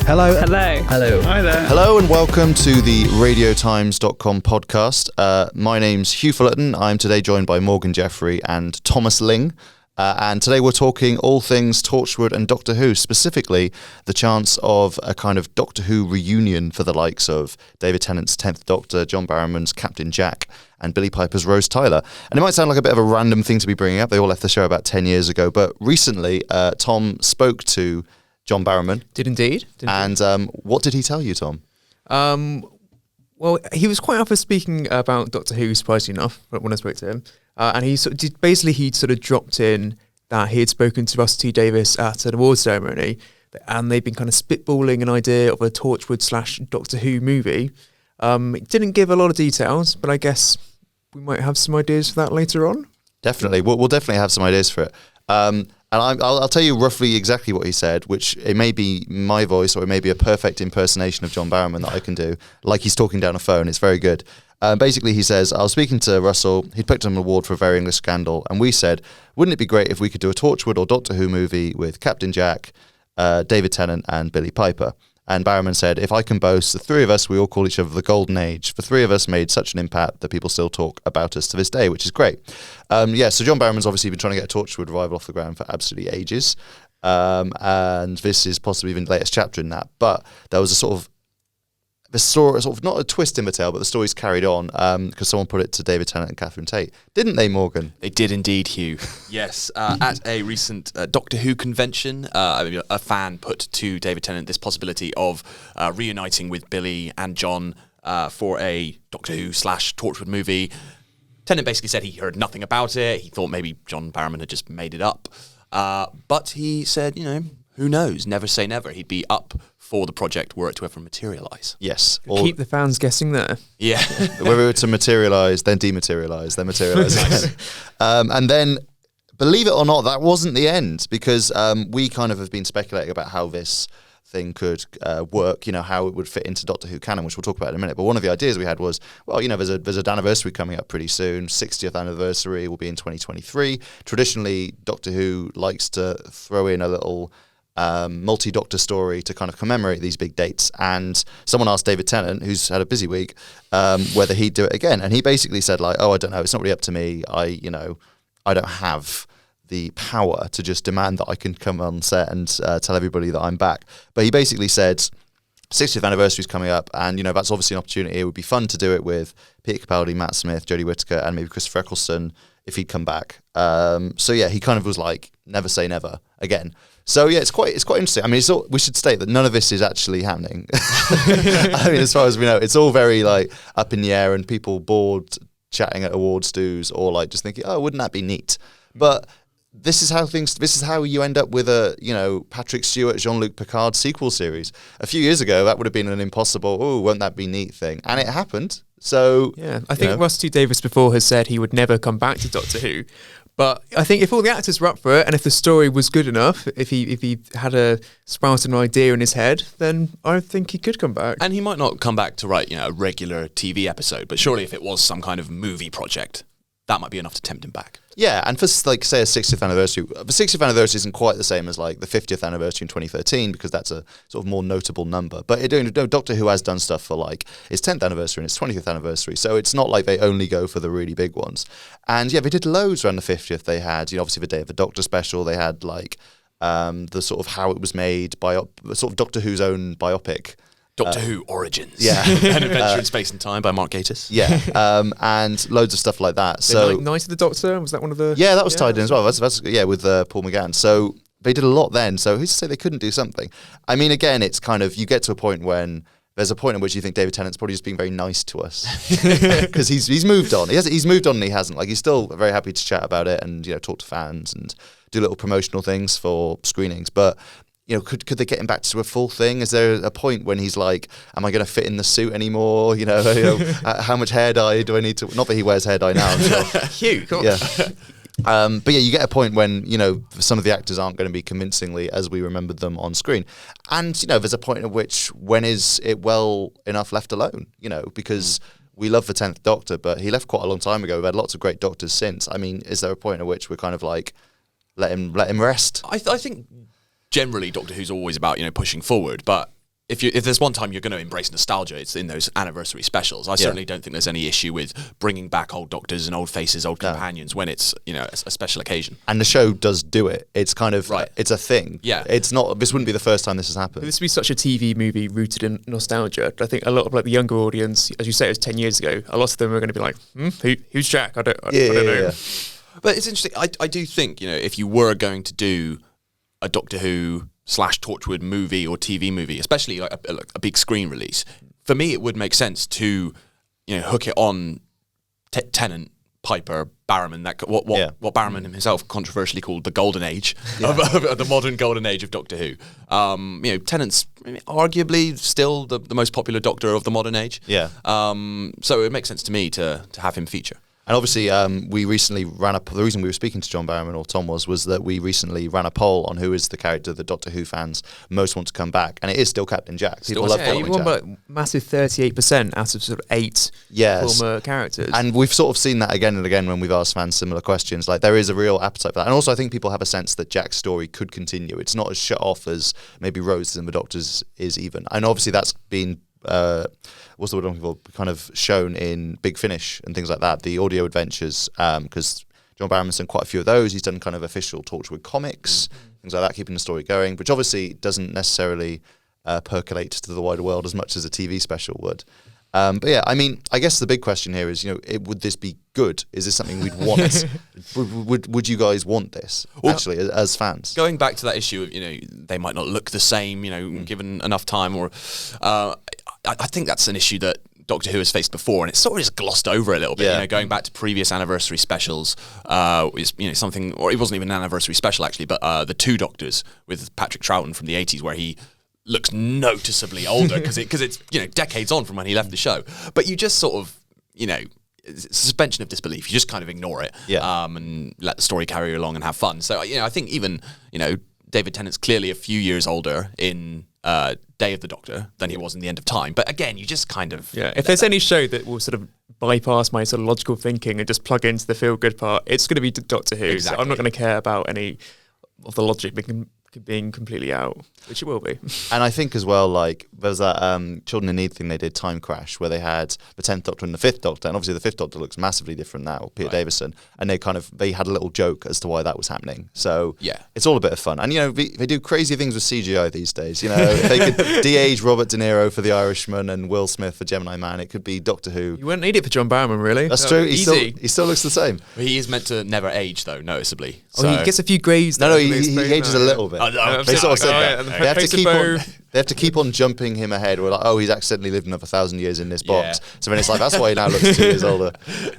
Hello. Hello. Hello. Hi there. Hello and welcome to the radiotimes.com podcast. My name's Hugh Fullerton. I'm today joined by Morgan Jeffery and Thomas Ling. And today we're talking all things Torchwood and Doctor Who, specifically the chance of a kind of Doctor Who reunion for the likes of David Tennant's 10th Doctor, John Barrowman's Captain Jack, and Billie Piper's Rose Tyler. And it might sound like a bit of a random thing to be bringing up. They all left the show about 10 years ago. But recently, Tom spoke to John Barrowman. Did indeed. And what did he tell you, Tom? Well, he was quite up for speaking about Doctor Who, surprisingly enough, when I spoke to him. And he sort of he'd sort of dropped in that he had spoken to Russell T Davies at an awards ceremony, and they'd been kind of spitballing an idea of a Torchwood / Doctor Who movie. It didn't give a lot of details, but I guess we might have some ideas for that later on. Definitely. We'll definitely have some ideas for it. And I'll tell you roughly exactly what he said, which it may be my voice or it may be a perfect impersonation of John Barrowman that I can do, like he's talking down a phone. It's very good. Basically, he says, I was speaking to Russell, he'd picked up an award for a Very English Scandal, and we said, wouldn't it be great if we could do a Torchwood or Doctor Who movie with Captain Jack, David Tennant and Billie Piper? And Barrowman said, if I can boast, the three of us, we all call each other the Golden Age. The three of us made such an impact that people still talk about us to this day, which is great. So John Barrowman's obviously been trying to get a Torchwood revival off the ground for absolutely ages. And this is possibly even the latest chapter in that. But there was a sort of not a twist in the tale, but the story's carried on because someone put it to David Tennant and Catherine Tate. Didn't they, Morgan? They did indeed, Hugh. Yes. At a recent Doctor Who convention, a fan put to David Tennant this possibility of reuniting with Billie and John for a Doctor Who / Torchwood movie. Tennant basically said he heard nothing about it. He thought maybe John Barrowman had just made it up. But he said, who knows? Never say never. He'd be up for the project were it to ever materialise. Yes. Keep the fans guessing there. Yeah. Whether it were to materialise, then dematerialise, then materialise again. And then, believe it or not, that wasn't the end, because we kind of have been speculating about how this thing could work, how it would fit into Doctor Who canon, which we'll talk about in a minute. But one of the ideas we had was, there's an anniversary coming up pretty soon. 60th anniversary will be in 2023. Traditionally, Doctor Who likes to throw in a little multi-Doctor story to kind of commemorate these big dates, and someone asked David Tennant, who's had a busy week, whether he'd do it again, and he basically said I don't know, it's not really up to me. I don't have the power to just demand that I can come on set and tell everybody that I'm back. But he basically said 60th anniversary is coming up, and that's obviously an opportunity. It would be fun to do it with Peter Capaldi, Matt Smith, Jodie Whittaker, and maybe Christopher Eccleston if he'd come back. He kind of was like, never say never again. So yeah, it's quite interesting. I mean, we should state that none of this is actually happening. I mean, as far as we know, it's all very up in the air, and people bored chatting at awards dues, or just thinking, oh, wouldn't that be neat? But this is how you end up with a Patrick Stewart, Jean-Luc Picard sequel series. A few years ago, that would have been an impossible, oh, won't that be neat thing, and it happened. So yeah, I think Russell T Davies before has said he would never come back to Doctor Who. But I think if all the actors were up for it, and if the story was good enough, if he had a sprouted an idea in his head, then I think he could come back. And he might not come back to write, a regular TV episode, but surely if it was some kind of movie project, that might be enough to tempt him back. Yeah, and for say a 60th anniversary, the 60th anniversary isn't quite the same as the 50th anniversary in 2013, because that's a sort of more notable number. But Doctor Who has done stuff for its 10th anniversary and its 20th anniversary, so it's not like they only go for the really big ones. And yeah, they did loads around the 50th. They had obviously the Day of the Doctor special. They had the sort of how it was made sort of Doctor Who's own biopic. Doctor Who Origins. Yeah. An Adventure in Space and Time by Mark Gatiss. Yeah. And loads of stuff like that. So Night of the Doctor, was that one of the... Yeah, that was tied in as well. That's with Paul McGann. So they did a lot then. So who's to say they couldn't do something? I mean, again, it's kind of, you get to a point when there's a point in which you think David Tennant's probably just being very nice to us. Because he's moved on. He's moved on and he hasn't. He's still very happy to chat about it and, talk to fans and do little promotional things for screenings. But could they get him back to a full thing? Is there a point when he's like, am I going to fit in the suit anymore? How much hair dye do I need to... Not that he wears hair dye now, I'm sure. Hugh, come on. Yeah. But yeah, you get a point when, some of the actors aren't going to be convincingly as we remembered them on screen. And, there's a point at which, when is it well enough left alone? Because we love the 10th Doctor, but he left quite a long time ago. We've had lots of great Doctors since. I mean, is there a point at which we're kind of let him rest? I think generally Doctor Who's always about, pushing forward, but if there's one time you're going to embrace nostalgia, it's in those anniversary specials. I certainly don't think there's any issue with bringing back old doctors and old faces, old companions when it's a special occasion. And the show does do it. It's kind of it's a thing. Yeah, it's not. This wouldn't be the first time this has happened. This would be such a TV movie rooted in nostalgia. I think a lot of like the younger audience, as you say, it was 10 years ago. A lot of them are going to be like, who's Jack? I don't know. Yeah. But it's interesting. I do think if you were going to do a Doctor Who / Torchwood movie or TV movie, especially like a big screen release, for me it would make sense to hook it on Tennant, Piper, Barrowman, what Barrowman himself controversially called the golden age of the modern golden age of Doctor Who. Tennant's arguably still the most popular Doctor of the modern age. Yeah. So it makes sense to me to have him feature. And obviously, we recently ran the reason we were speaking to John Barrowman, or Tom was that we recently ran a poll on who is the character that Doctor Who fans most want to come back, and it is still Captain Jack. People love following Jack. But massive 38% out of sort of 8 former characters. And we've sort of seen that again and again when we've asked fans similar questions. Like, there is a real appetite for that. And also, I think people have a sense that Jack's story could continue. It's not as shut off as maybe Rose and the Doctor's is even. And obviously, that's been what's the word I'm looking for? Kind of shown in Big Finish and things like that, the audio adventures, because John Barrowman's done quite a few of those. He's done kind of official Torchwood comics, things like that, keeping the story going, which obviously doesn't necessarily percolate to the wider world as much as a TV special would. But yeah, I mean, I guess the big question here is, would this be good? Is this something we'd want? would you guys want this, actually, as fans? Going back to that issue of, they might not look the same, given enough time, or I think that's an issue that Doctor Who has faced before, and it's sort of just glossed over a little bit. Yeah. Going back to previous anniversary specials is something, or it wasn't even an anniversary special actually, but the Two Doctors with Patrick Troughton from the 80s, where he looks noticeably older because it's decades on from when he left the show. But you just sort of suspension of disbelief. You just kind of ignore it, and let the story carry along and have fun. So I think even David Tennant's clearly a few years older in Day of the Doctor than he was in The End of Time. But again, you just kind of... Yeah, if there's any show that will sort of bypass my sort of logical thinking and just plug into the feel-good part, it's going to be Doctor Who. Exactly. So I'm not going to care about any of the logic being completely out, which it will be. And I think as well, like, there's that Children in Need thing they did, Time Crash, where they had the 10th Doctor and the 5th Doctor, and obviously the 5th Doctor looks massively different now, Peter Davison, and they had a little joke as to why that was happening. So it's all a bit of fun. And they do crazy things with CGI these days. They could de-age Robert De Niro for The Irishman and Will Smith for Gemini Man. It could be Doctor Who. You wouldn't need it for John Barrowman, really. That's true. He still looks the same. He is meant to never age, though, noticeably. So. Oh, he gets a few greys. No, he ages a little bit. They sort of said that. They have to keep on jumping him ahead. We're like, oh, he's accidentally lived another 1,000 years in this box. So then it's like, that's why he now looks 2 years older.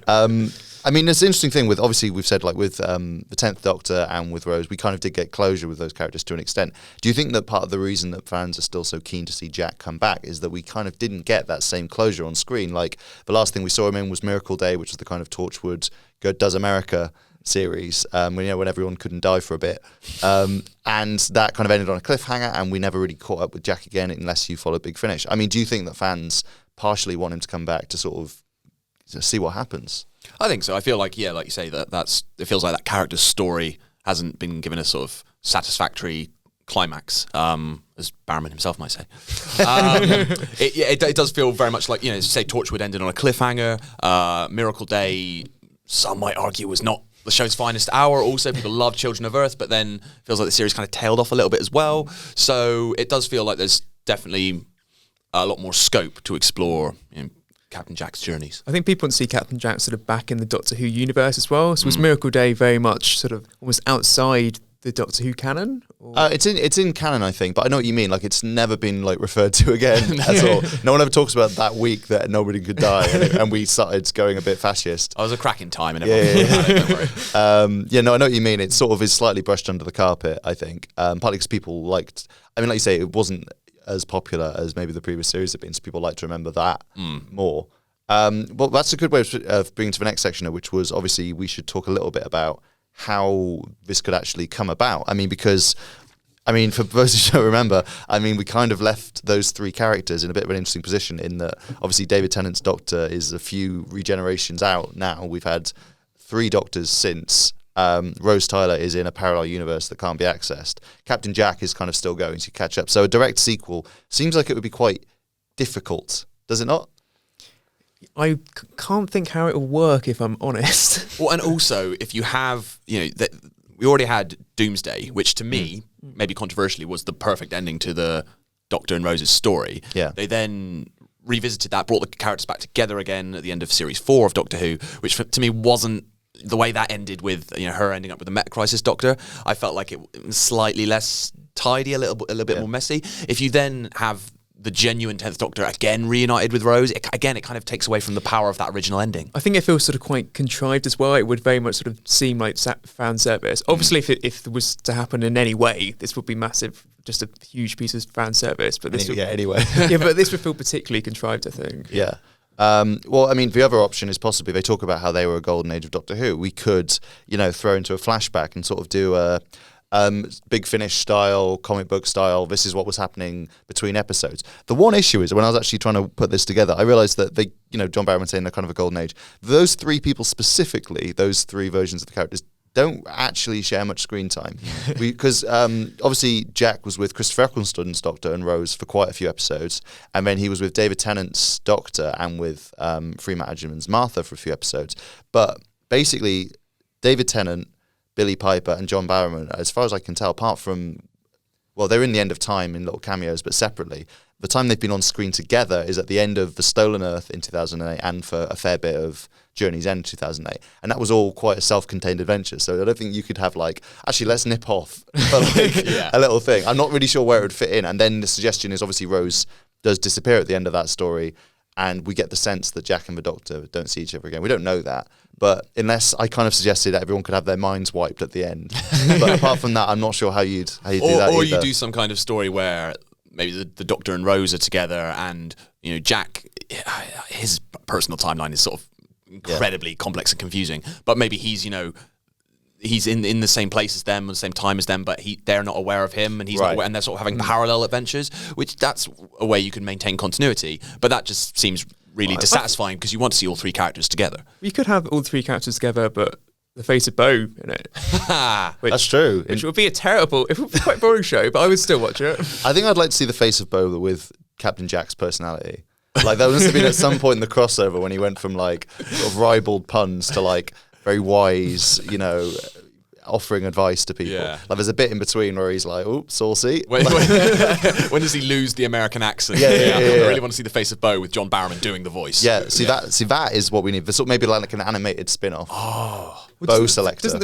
I mean, it's an interesting thing with, obviously, we've said, like, with the 10th Doctor and with Rose, we kind of did get closure with those characters to an extent. Do you think that part of the reason that fans are still so keen to see Jack come back is that we kind of didn't get that same closure on screen? Like, the last thing we saw him in was Miracle Day, which was the kind of Torchwood Does America series, when everyone couldn't die for a bit, and that kind of ended on a cliffhanger, and we never really caught up with Jack again unless you followed Big Finish. I mean, do you think that fans partially want him to come back to sort of see what happens? I think so. I feel like, like you say, it feels like that character's story hasn't been given a sort of satisfactory climax, as Barrowman himself might say. It does feel very much like, say Torchwood ended on a cliffhanger. Miracle Day, some might argue, was not the show's finest hour. Also, people love Children of Earth, but then feels like the series kind of tailed off a little bit as well. So it does feel like there's definitely a lot more scope to explore Captain Jack's journeys. I think people want to see Captain Jack sort of back in the Doctor Who universe as well. So was Miracle Day very much sort of almost outside the Doctor Who canon? It's in canon, I think, but I know what you mean. Like, it's never been referred to again at all. No one ever talks about that week that nobody could die, and we started going a bit fascist. I was a cracking time, and everyone don't worry. No, I know what you mean. It sort of is slightly brushed under the carpet, I think, partly because people liked. I mean, like you say, it wasn't as popular as maybe the previous series had been, so people like to remember that more. Well, that's a good way of bringing to the next section, which was obviously we should talk a little bit about how this could actually come about. I mean, because, for those who don't remember, we kind of left those 3 characters in a bit of an interesting position in that obviously David Tennant's Doctor is a few regenerations out now. We've had 3 Doctors since, Rose Tyler is in a parallel universe that can't be accessed. Captain Jack is kind of still going to catch up. So a direct sequel seems like it would be quite difficult, does it not? I can't think how it will work, if I'm honest. Well, and also, if you have, we already had Doomsday, which to me, maybe controversially, was the perfect ending to the Doctor and Rose's story. Yeah. They then revisited that, brought the characters back together again at the end of Series 4 of Doctor Who, which to me wasn't the way that ended with her ending up with the Meta Crisis Doctor. I felt like it was slightly less tidy, a little bit more messy. If you then have the genuine 10th Doctor again reunited with Rose, it kind of takes away from the power of that original ending. I think it feels sort of quite contrived as well. It would very much sort of seem like fan service. Obviously, if it was to happen in any way, this would be massive, just a huge piece of fan service. But this anyway. Yeah, but this would feel particularly contrived, I think. Yeah. Well, I mean, the other option is possibly they talk about how they were a golden age of Doctor Who. We could, throw into a flashback and sort of do a Big Finish style, comic book style. This is what was happening between episodes. The one issue is when I was actually trying to put this together, I realized that they, John Barrowman saying they're kind of a golden age. Those three people specifically, those three versions of the characters, don't actually share much screen time. Because obviously Jack was with Christopher Eccleston's Doctor and Rose for quite a few episodes, and then he was with David Tennant's Doctor and with Freeman Adjun's Martha for a few episodes. But basically, David Tennant, Billie Piper and John Barrowman, as far as I can tell, apart from, they're in the End of Time in little cameos, but separately, the time they've been on screen together is at the end of The Stolen Earth in 2008 and for a fair bit of Journey's End 2008. And that was all quite a self-contained adventure. So I don't think you could have actually, let's nip off for a little thing. I'm not really sure where it would fit in. And then the suggestion is obviously Rose does disappear at the end of that story. And we get the sense that Jack and the Doctor don't see each other again. We don't know that. But unless I kind of suggested that everyone could have their minds wiped at the end. But apart from that, I'm not sure how you do that Or either. you do some kind of story where maybe the Doctor and Rose are together and, Jack, his personal timeline is sort of incredibly complex and confusing. But maybe he's, he's in the same place as them, at the same time as them, but they're not aware of him, and he's not aware, and they're sort of having parallel adventures, which that's a way you can maintain continuity. But that just seems really dissatisfying because you want to see all three characters together. You could have all three characters together, but the face of Bo in it. That's true. Which would be a terrible, it would be quite a boring show, but I would still watch it. I think I'd like to see the face of Bo with Captain Jack's personality. There must have been at some point in the crossover when he went from sort of ribald puns to very wise, offering advice to people. Yeah. There's a bit in between where he's saucy. When does he lose the American accent? Yeah. I really want to see the face of Bo with John Barrowman doing the voice. Yeah, that is what we need. Maybe an animated spin-off. Bo Selector. Doesn't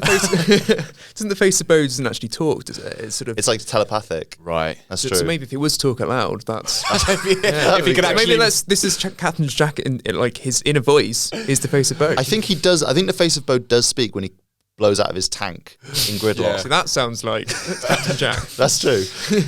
the face of Bo doesn't actually talk, does it? It's sort of. It's telepathic. Right. That's true. So maybe if he was to talk out loud, that's. If he could actually. Maybe this is Captain Jack in his inner voice is the face of Bo. I think he does. I think the face of Bo does speak when he blows out of his tank in Gridlock. Yeah. So that sounds like Captain Jack. That's true.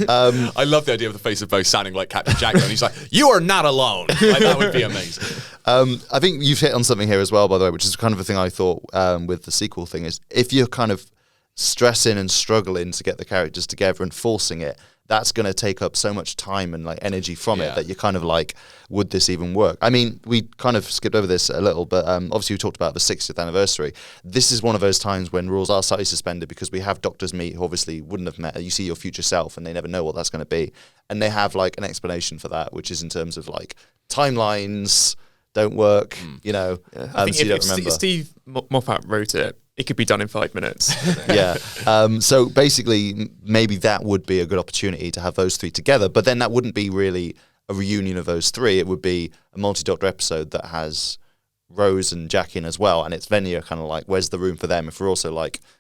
I love the idea of the face of Bo sounding like Captain Jack, and he's like, "You are not alone." That would be amazing. I think you've hit on something here as well, by the way, which is kind of a thing I thought with the sequel thing is if you're kind of stressing and struggling to get the characters together and forcing it, that's going to take up so much time and energy from it that you're kind of would this even work? I mean, we kind of skipped over this a little, but obviously we talked about the 60th anniversary. This is one of those times when rules are slightly suspended because we have Doctors meet who obviously wouldn't have met. You see your future self and they never know what that's going to be. And they have an explanation for that, which is in terms of timelines don't work, I think so you don't if remember. Steve Moffat wrote it, it could be done in 5 minutes. Yeah. So basically, maybe that would be a good opportunity to have those three together. But then that wouldn't be really a reunion of those three. It would be a multi-Doctor episode that has Rose and Jack in as well. And it's then you're kind of where's the room for them? If we're also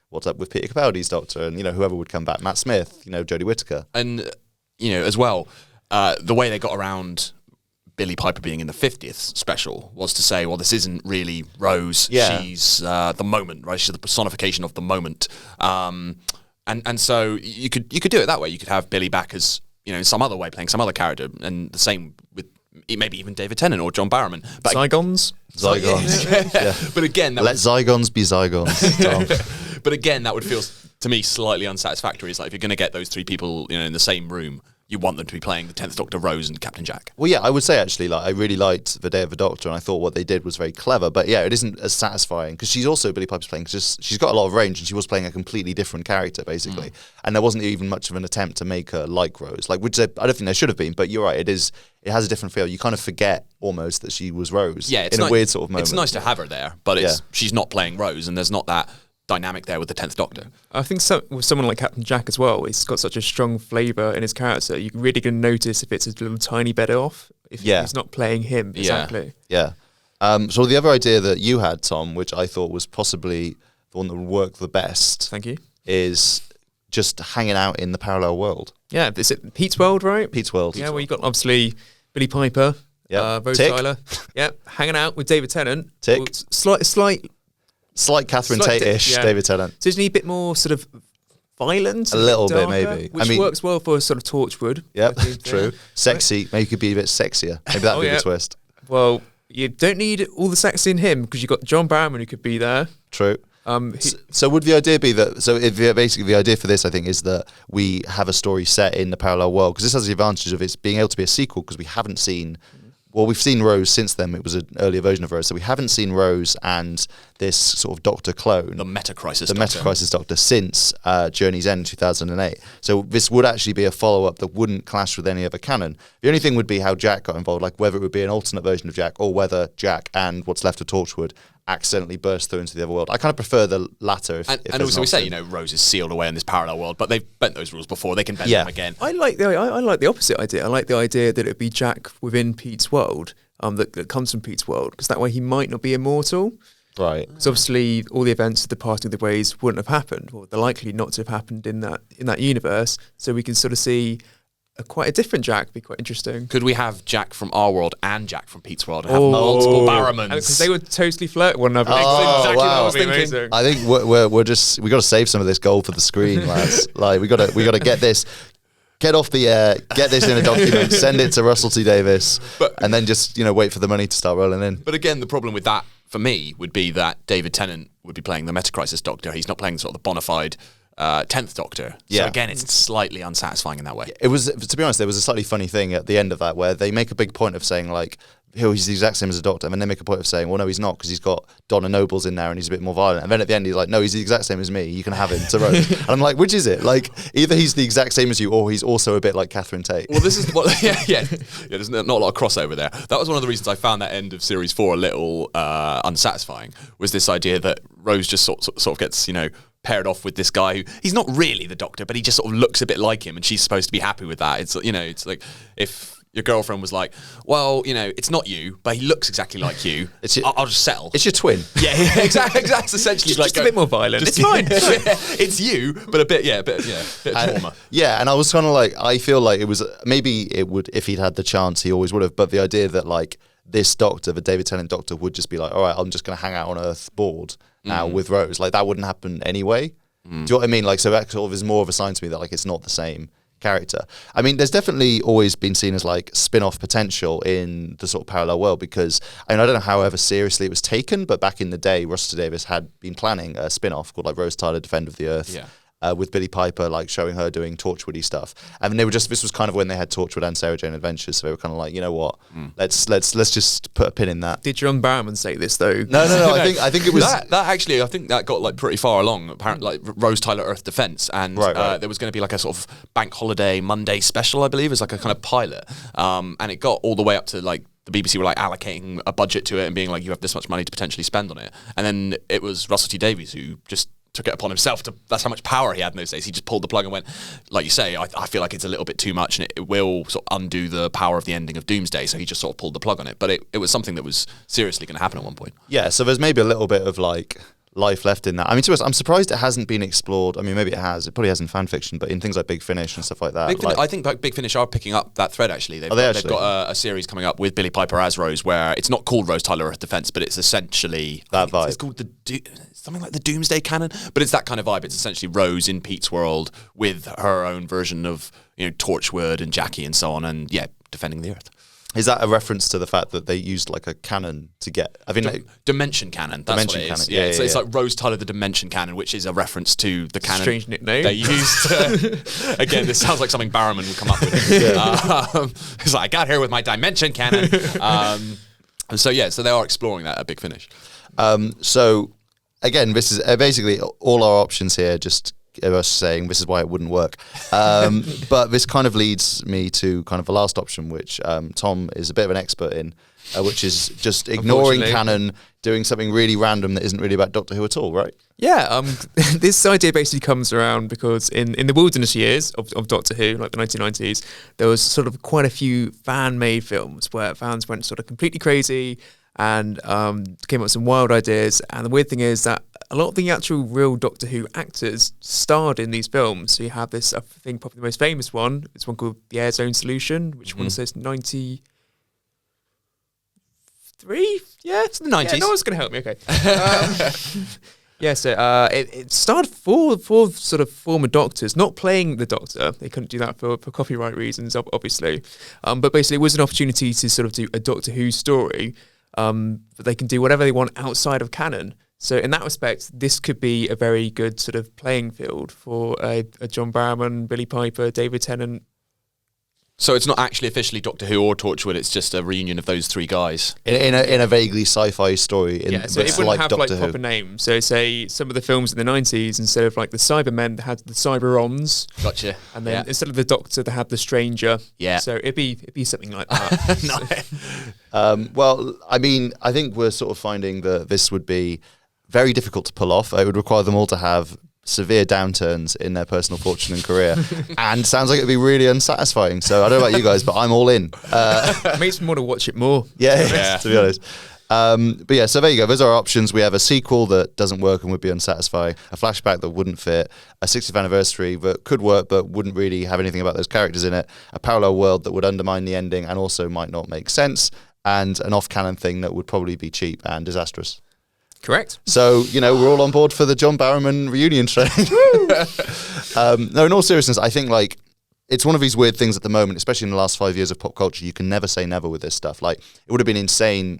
what's up with Peter Capaldi's Doctor and, whoever would come back, Matt Smith, Jodie Whittaker. And, as well, the way they got around Billie Piper being in the 50th special was to say, well, this isn't really Rose. Yeah. She's the moment, right? She's the personification of the moment. And so you could do it that way. You could have Billie back as, in some other way, playing some other character, and the same with maybe even David Tennant or John Barrowman. But Zygons? Yeah. But again, let Zygons be Zygons. But again, that would feel to me slightly unsatisfactory. It's if you're going to get those three people, in the same room, you want them to be playing the 10th Doctor, Rose, and Captain Jack. Well, yeah, I would say actually, like, I really liked The Day of the Doctor, and I thought what they did was very clever. But yeah, it isn't as satisfying because she's also Billie Piper's playing. She's got a lot of range, and she was playing a completely different character basically. And there wasn't even much of an attempt to make her like Rose, like which I don't think there should have been. But you're right, it is. It has a different feel. You kind of forget almost that she was Rose. Yeah, it's in a weird sort of moment. It's nice to have her there, but she's not playing Rose, and there's not that dynamic there with the 10th Doctor. I think with someone like Captain Jack as well, he's got such a strong flavour in his character. You really can notice if it's a little tiny bit off, if he's not playing him exactly. Yeah. So the other idea that you had, Tom, which I thought was possibly the one that would work the best, thank you, is just hanging out in the parallel world. Yeah, is it Pete's World, right? Pete's World. Yeah, well, you got obviously Billie Piper, Rose Tyler, hanging out with David Tennant. Tick. Well, slight Catherine Tate-ish, David Tennant. So isn't he a bit more sort of violent? A little bit, darker, maybe. Which works well for sort of Torchwood. Yep, true. Sexy. Maybe he could be a bit sexier. Maybe that'd be the twist. Well, you don't need all the sex in him because you've got John Barrowman who could be there. True. So would the idea be that, basically the idea for this, I think, is that we have a story set in the parallel world, because this has the advantage of it being able to be a sequel, because we haven't seen... Well, we've seen Rose since then. It was an earlier version of Rose. So we haven't seen Rose and this sort of Doctor clone. The Meta-Crisis Doctor since Journey's End 2008. So this would actually be a follow-up that wouldn't clash with any other canon. The only thing would be how Jack got involved, like whether it would be an alternate version of Jack or whether Jack and what's left of Torchwood accidentally burst through into the other world. I kind of prefer the latter. And also we say, Rose is sealed away in this parallel world, but they've bent those rules before. They can bend them again. I like the opposite idea. I like the idea that it'd be Jack within Pete's world, that comes from Pete's world, because that way he might not be immortal. Right. So obviously all the events of the parting of the ways wouldn't have happened, or they're likely not to have happened in that universe. So we can sort of see quite a different Jack. Be quite interesting. Could we have Jack from our world and Jack from Pete's world and have multiple Barrowmans? Because they would totally flirt one another. Exactly what I was thinking. Amazing. I think we got to save some of this gold for the screen, lads. Like we got to get this. Get off the air, get this in a document, send it to Russell T Davies, and then just wait for the money to start rolling in. But again, the problem with that for me would be that David Tennant would be playing the Meta-Crisis Doctor. He's not playing sort of the bona fide 10th Doctor. So again, it's slightly unsatisfying in that way. It was, to be honest, there was a slightly funny thing at the end of that where they make a big point of saying like, he's the exact same as a Doctor, and then they make a point of saying, well, no, he's not, because he's got Donna Nobles in there and he's a bit more violent. And then at the end, he's like, no, he's the exact same as me. You can have him to Rose. And I'm like, which is it? Like, either he's the exact same as you, or he's also a bit like Catherine Tate. Well, this is what, there's not a lot of crossover there. That was one of the reasons I found that end of Series 4 a little unsatisfying, was this idea that Rose just sort of gets, paired off with this guy who, he's not really the Doctor, but he just sort of looks a bit like him, and she's supposed to be happy with that. It's, it's like if your girlfriend was like, well, it's not you, but he looks exactly like you. I'll just settle. It's your twin. Yeah, exactly. Essentially, just a bit more violent. It's fine. It's you, but a bit trauma. Yeah, and I was kind of like, I feel like it was, maybe it would, if he'd had the chance, he always would have. But the idea that like this Doctor, the David Tennant Doctor, would just be like, all right, I'm just going to hang out on Earth bored now with Rose. Like that wouldn't happen anyway. Do you know what I mean? Like, so that sort of is more of a sign to me that like it's not the same character. I mean, there's definitely always been seen as like spin-off potential in the sort of parallel world, because I don't know however seriously it was taken, but back in the day, Russell T Davies had been planning a spin-off called like Rose Tyler Defender of the Earth. With Billie Piper, like showing her doing Torchwoody stuff, and they were this was kind of when they had Torchwood and Sarah Jane Adventures, so they were kind of like, you know what, let's just put a pin in that. Did John Barrowman say this though? No. I think it was that actually. I think that got like pretty far along. Apparently, like Rose Tyler Earth Defense, and right. There was going to be like a sort of bank holiday Monday special, I believe, as like a kind of pilot, and it got all the way up to like the BBC were like allocating a budget to it and being like, you have this much money to potentially spend on it, and then it was Russell T Davies who just took it upon himself that's how much power he had in those days. He just pulled the plug and went, like you say, I feel like it's a little bit too much and it will sort of undo the power of the ending of Doomsday, so he just sort of pulled the plug on it. But it was something that was seriously going to happen at one point. Yeah, so there's maybe a little bit of like life left in that. I mean, to us, I'm surprised it hasn't been explored. I mean, maybe it has. It probably has in fan fiction, but in things like Big Finish and stuff like that. I think Big Finish are picking up that thread, actually. They've got a series coming up with Billie Piper as Rose, where it's not called Rose Tyler Earth Defense, but it's essentially that vibe. It's called something like the Doomsday Canon, but it's that kind of vibe. It's essentially Rose in Pete's world with her own version of Torchwood and Jackie and so on, and defending the Earth. Is that a reference to the fact that they used like a cannon to get? I mean, Dimension Cannon. That's Dimension what it is. Cannon. Yeah, It's like Rose Tyler, the Dimension Cannon, which is a reference to the cannon. Strange nickname. They used. Again, this sounds like something Barrowman would come up with. It's like, I got here with my Dimension Cannon. So they are exploring that at Big Finish. So again, this is basically all our options here. Just us saying this is why it wouldn't work. But this kind of leads me to kind of the last option, which Tom is a bit of an expert in, which is just ignoring canon, doing something really random that isn't really about Doctor Who at all, right? Yeah, this idea basically comes around because in the wilderness years of Doctor Who, like the 1990s, there was sort of quite a few fan-made films where fans went sort of completely crazy and came up with some wild ideas. And the weird thing is that a lot of the actual real Doctor Who actors starred in these films. So you have this, I think probably the most famous one, it's one called The Air Zone Solution, which one says 93? Yeah, It's the 90s. Yeah, no one's going to help me, okay. So it starred four sort of former doctors, not playing the Doctor. They couldn't do that for copyright reasons, obviously. But basically it was an opportunity to sort of do a Doctor Who story, but they can do whatever they want outside of canon. So in that respect, this could be a very good sort of playing field for a John Barrowman, Billie Piper, David Tennant. So it's not actually officially Doctor Who or Torchwood, it's just a reunion of those three guys. In a vaguely sci-fi story. So it wouldn't have Doctor Who. proper names. So say some of the films in the 90s, instead of like the Cybermen, they had the Cyberons. Gotcha. And then instead of the Doctor, they had the Stranger. Yeah. So it'd be something like that. Well, I mean, I think we're sort of finding that this would be very difficult to pull off. It would require them all to have severe downturns in their personal fortune and career, and sounds like it'd be really unsatisfying. So I don't know about you guys, but I'm all in. It makes me want to watch it more. Yeah, to be honest. But yeah, so there you go. Those are our options. We have a sequel that doesn't work and would be unsatisfying, a flashback that wouldn't fit, a 60th anniversary that could work but wouldn't really have anything about those characters in it, a parallel world that would undermine the ending and also might not make sense, and an off-canon thing that would probably be cheap and disastrous. Correct. So, we're all on board for the John Barrowman reunion train. No, in all seriousness, I think, like, it's one of these weird things at the moment, especially in the last 5 years of pop culture. You can never say never with this stuff. Like, it would have been insane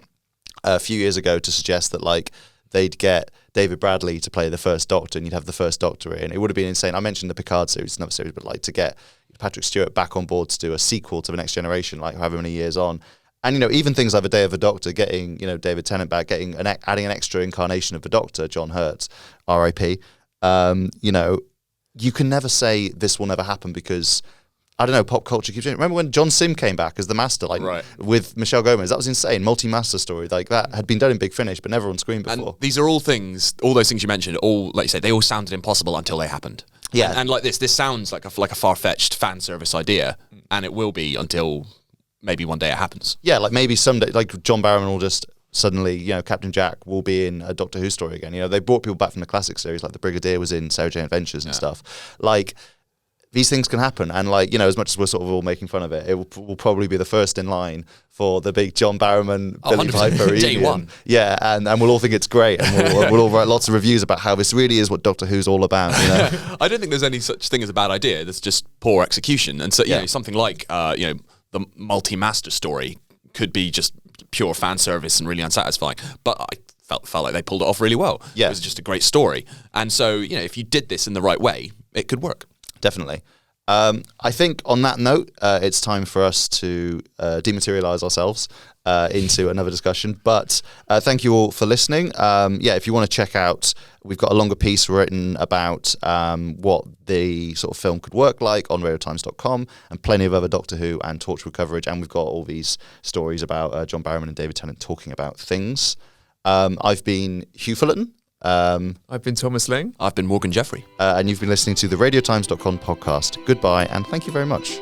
a few years ago to suggest that, like, they'd get David Bradley to play the First Doctor and you'd have the First Doctor in. It would have been insane. I mentioned the Picard series, another series, but, like, to get Patrick Stewart back on board to do a sequel to The Next Generation, like, however many years on. And, even things like The Day of the Doctor, getting, David Tennant back, adding an extra incarnation of the Doctor, John Hurt, R.I.P., you can never say this will never happen because, I don't know, pop culture keeps changing. Remember when John Sim came back as the Master, with Michelle Gomez? That was insane. Multi-Master story. Like, that had been done in Big Finish, but never on screen before. And these are all things, all those things you mentioned, all, like you say, they all sounded impossible until they happened. Yeah. And like this sounds like a far-fetched fan service idea, and it will be until maybe one day it happens. Yeah, like maybe someday, like John Barrowman will just suddenly, Captain Jack will be in a Doctor Who story again. They brought people back from the classic series, like the Brigadier was in Sarah Jane Adventures and stuff. Like, these things can happen, and like, as much as we're sort of all making fun of it, it will probably be the first in line for the big John Barrowman, Billie Piper reunion. Day one. Yeah, and we'll all think it's great, and we'll all write lots of reviews about how this really is what Doctor Who's all about. I don't think there's any such thing as a bad idea. There's just poor execution, and so something like the multi-master story could be just pure fan service and really unsatisfying. But I felt like they pulled it off really well. Yeah. It was just a great story. And so, if you did this in the right way, it could work. Definitely. I think on that note, it's time for us to dematerialize ourselves into another discussion. But thank you all for listening. If you want to check out, we've got a longer piece written about what the sort of film could work like on radiotimes.com, and plenty of other Doctor Who and Torchwood coverage. And we've got all these stories about John Barrowman and David Tennant talking about things. I've been Hugh Fullerton. I've been Thomas Ling. I've been Morgan Jeffery. And you've been listening to the radiotimes.com podcast. Goodbye, and thank you very much.